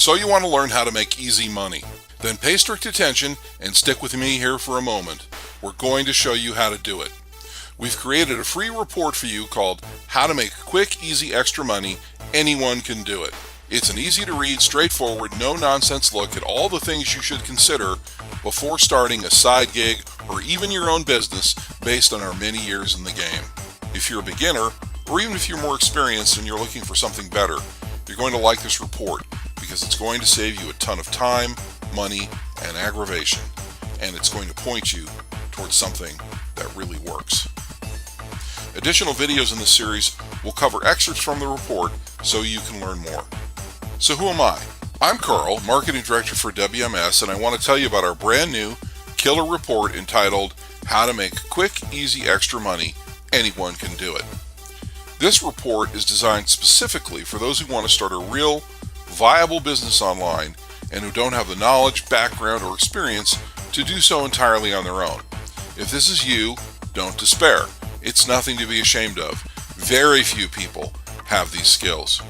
So you want to learn how to make easy money. Then pay strict attention and stick with me here for a moment. We're going to show you how to do it. We've created a free report for you called How to Make Quick, Easy Extra Money. Anyone can do it. It's an easy to read, straightforward, no-nonsense look at all the things you should consider before starting a side gig or even your own business based on our many years in the game. If you're a beginner, or even if you're more experienced and you're looking for something better, you're going to like this report because it's going to save you a ton of time, money, and aggravation, and it's going to point you towards something that really works. Additional videos in this series will cover excerpts from the report so you can learn more. So who am I? I'm Carl, Marketing Director for WMS, and I want to tell you about our brand new killer report entitled How to Make Quick, Easy Extra Money. Anyone can do it. This report is designed specifically for those who want to start a real, viable business online and who don't have the knowledge, background, or experience to do so entirely on their own. If this is you, don't despair. It's nothing to be ashamed of. Very few people have these skills.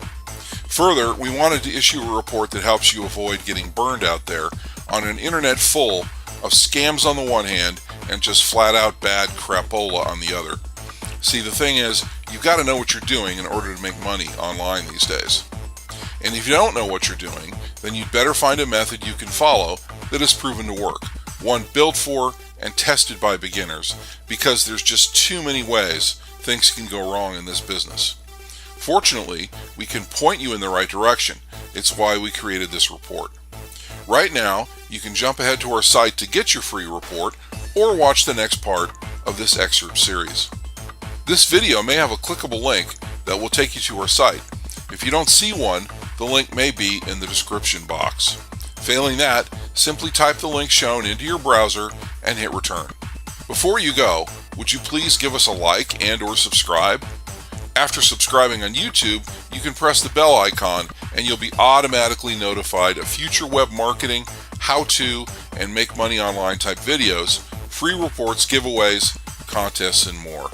Further, we wanted to issue a report that helps you avoid getting burned out there on an internet full of scams on the one hand and just flat out bad crapola on the other. See, the thing is, you've got to know what you're doing in order to make money online these days. And if you don't know what you're doing, then you'd better find a method you can follow that is proven to work, one built for and tested by beginners, because there's just too many ways things can go wrong in this business. Fortunately, we can point you in the right direction. It's why we created this report. Right now, you can jump ahead to our site to get your free report or watch the next part of this excerpt series. This video may have a clickable link that will take you to our site. If you don't see one, the link may be in the description box. Failing that, simply type the link shown into your browser and hit return. Before you go, would you please give us a like and or subscribe? After subscribing on YouTube, you can press the bell icon and you'll be automatically notified of future web marketing, how-to, and make money online type videos, free reports, giveaways, contests, and more.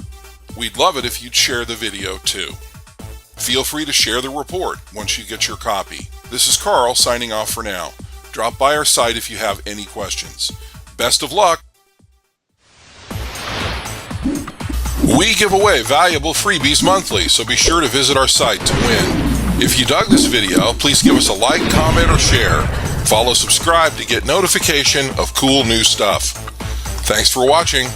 We'd love it if you'd share the video too. Feel free to share the report once you get your copy. This is Carl signing off for now. Drop by our site if you have any questions. Best of luck! We give away valuable freebies monthly, so be sure to visit our site to win. If you dug this video, please give us a like, comment, or share. Follow, subscribe to get notification of cool new stuff. Thanks for watching.